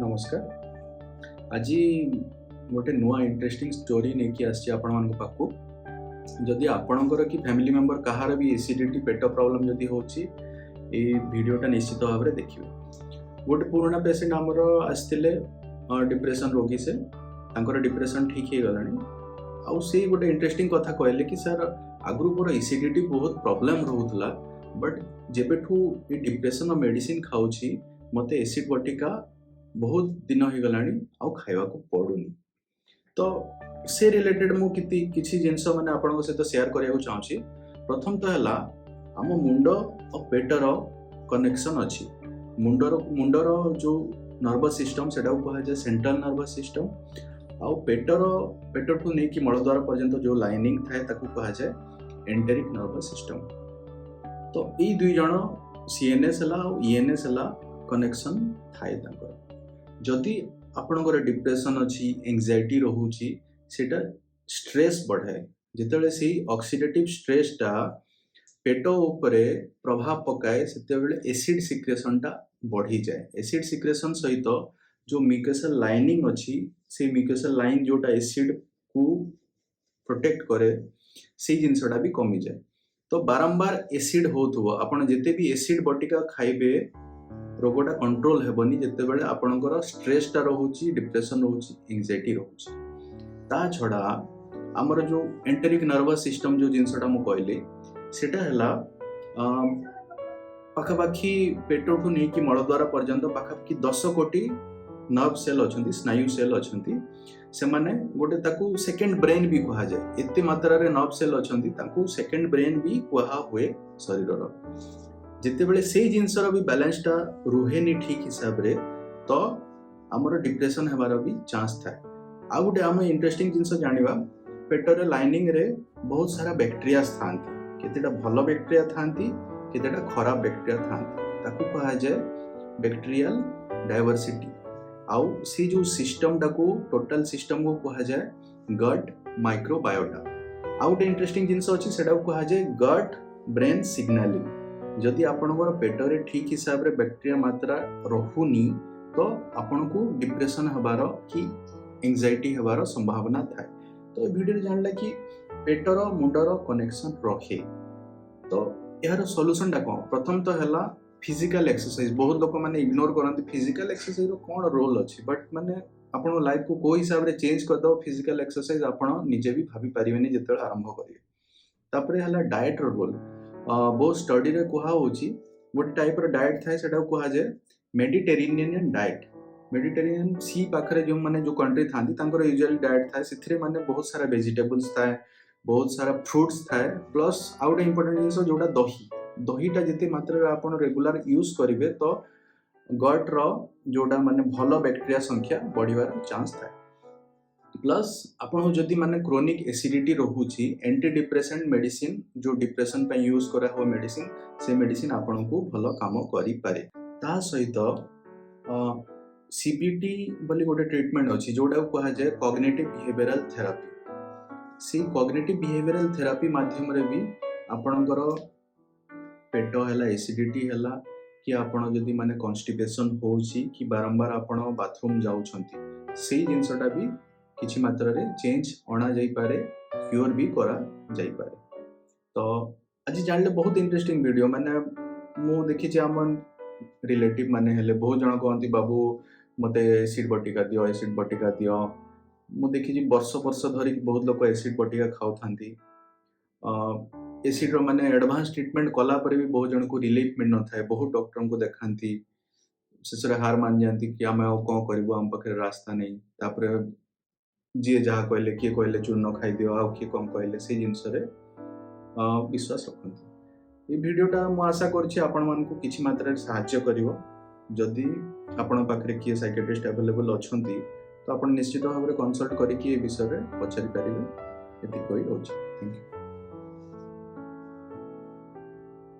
नमस्कार। आज गोटे नुआ इंटरेस्टिंग स्टोरी नहीं आसी आपण पाखु। जदि आपणकर कि फैमिली मेंबर कहार भी एसिडिटी पेट प्रॉब्लम जदि होची ए वीडियोटा निश्चित भाव में देखिए। गोटे पुराना पेशेंट आमर आसते डिप्रेशन रोगी से डिप्रेशन ठीक हो गलानी आउ से गोटे इंटरेस्टिंग कथा कहले कि सर आगु मोर एसिडिटी बहुत प्रॉब्लम रोला बट जेबेठू ये डिप्रेशन मेडिसिन खाऊची मते एसिड बटिका बहुत दिन हो गलानी आउ खाइबा को पड़ुनी। तो से रिलेटेड मु किछि जिंस माने आपन सहित शेयर करिया चाहूची। प्रथम तो हला आम मुंड और पेटर कनेक्शन अच्छी। मुंडर जो नर्वस सिस्टम सेटा कहा जाए सेंट्रल नर्वस सिस्टम आउ पेटर ठू नहीं कि मलद्वार पर्यंत जो लाइनिंग थाए ताकू कहा जाए एंटेरिक नर्वस सिस्टम। तो ये दुई जण सीएनएस हला और ईएनएस हला कनेक्शन थाए तांकर। जदि आपणकर डिप्रेशन अच्छी एंजाइटी रोची सेटा स्ट्रेस बढ़ाए जिते से ऑक्सीडेटिव स्ट्रेसटा पेट उपरे प्रभाव पकाए से एसिड सिक्रेशनटा बढ़ी जाए। एसिड सिक्रेशन सहित जो म्यूकोसल लाइनिंग अच्छी से म्यूकोसल लाइन जोटा एसिड को प्रोटेक्ट करे से जिनसटा भी कमी जाए। तो बारंबार एसिड होथुव आपण जेते भी एसिड बटिका खाइबे रोगटा कंट्रोल हेबनी जेते बेले आपणकर स्ट्रेसटा रोची डिप्रेशन रोची एंजाइटी रोची। ता छड़ा आमर जो एंटेरिक नर्वस सिस्टम जो जिनसटा मु कहली सेटा हला पाखापाखी पेटोठू नहीं कि मलद्वार पर्यंत पाखापाखी 10 कोटी नर्व सेल अच्छी स्नायु सेल अच्छी से माने गोटे ताकू सेकेंड ब्रेन भी कहा जाए। एते मात्रा रे नर्व सेल अच्छी ताकू सेकेंड ब्रेन भी कहा हुए शरीर जिते बड़े से जिनसर भी बैलेंसटा रुहेनी ठीक हिसाब रे तो आमर डिप्रेशन हेबार भी चांस थाए। आ गोटे आम इंटरेस्टिंग जिनस जानिबा पेटर लाइनिंग रे बहुत सारा बैक्टेरिया थांती। केतेटा भल बैक्टेरिया थांती केतेटा खराब बैक्टेरिया थांती ताकू कहा जाए बैक्टेरियल डायवर्सिटी। आउ सी जो सिस्टम टाकू टोटल सिस्टम को कहा जाए गट माइक्रोबायोटा। आ गोटे इंटरेस्टिंग जिनस अछि सेटा को कहा जाए गट ब्रेन सिग्नलिंग। जदि आपणकर पेटरे ठीक हिसाब रे बैक्टेरिया मात्रा रहुनी तो आपन को डिप्रेशन हबार कि एंजाइटी हबार संभावना थाए। तो वीडियो जानला कि पेटर मुंडर कनेक्शन रखे तो यार सॉल्यूशन टा कोन। प्रथम तो हला फिजिकल एक्सरसाइज। बहुत लोक माने इग्नोर करंती फिजिकल एक्सरसाइज रो कोन रोल अछि बट माने आपन लाइफ को कोई हिसाब रे चेंज कर दो फिजिकल एक्सरसाइज आपन निजे भी भाबी परिबेनी जेतले आरंभ करिवे। तापरे हला डाइट रो रोल। बहुत स्टडी रे कहा होची गोटे टाइप रो डाइट थाए सेटा कहा जाए मेडिटेरेनियन डाइट। मेडिटेरेनियन सी पाखरे जो माने जो कंट्री थांती तांकर यूजुअली डाइट थाए सिथिरे माने बहुत सारा वेजिटेबल्स थाए बहुत सारा फ्रूट्स थाए प्लस आउट इंपोर्टेंट जिंस जोटा दहीटा जिते मात्रा रे आपण रेगुलर यूज करिवे तो गट रो जोटा माने भलो बैक्टेरिया संख्या बढ़िवार चांस थाए। प्लस आपन जदि माने क्रोनिक एसिडिटी रोहुची एंटी डिप्रेसेंट मेडिसिन जो डिप्रेशन पे यूज करा हो मेडिसिन से मेडिसिन आपन को भलो काम करि पारे। ता सहित सीबीटी बोली गोटे ट्रीटमेंट अछि जोटा कहा जाए कॉग्निटिव बिहेवियरल थेरापी। सी कॉग्निटिव बिहेवियरल थेरापी माध्यम रे भी आपनकर पेट हला एसिडिटी हला कि आपन जदि माने कॉन्स्टिपेशन होउची कि बारंबार आपन बाथरूम जाउछंती से जिंसटा भी किछि मात्रा रे चेंज अणा जाई पारे क्योर भी करा जाई पारे। तो आज जानले बहुत इंटरेस्टिंग वीडियो माने मु देखि जे हमन रिलेटिव माने हेले बहुत जण कहंती बाबू मते एसिड बटिका दियो। मु देखि जे वर्ष धरि बहुत लोक एसिड बटिका खाउ थांती। एसिड रो माने एडवांस ट्रीटमेंट कला पर भी बहुत जण को रिलीफ मिल न थाए। बहुत डॉक्टर को देखांती शेषरे हार मान जानती कि आमे कोन करबो हम पखरे रास्ता नहीं। तापरे जी जहाँ कहले किए कहले चूर्ण खाई दियो आ किए कम कहले से जिनस विश्वास रखती। ये वीडियोटा मु आशा करछि आपण मान को किछि मात्रा रे सहायता करिवो। जदि आपण पाखरे किए साइकियाट्रिस्ट अवेलेबल अछंती तो आपण निश्चित भाव रे कंसल्ट करिकि ए विषय रे पछारी परिबे। एति कोइ होछि। Thank you.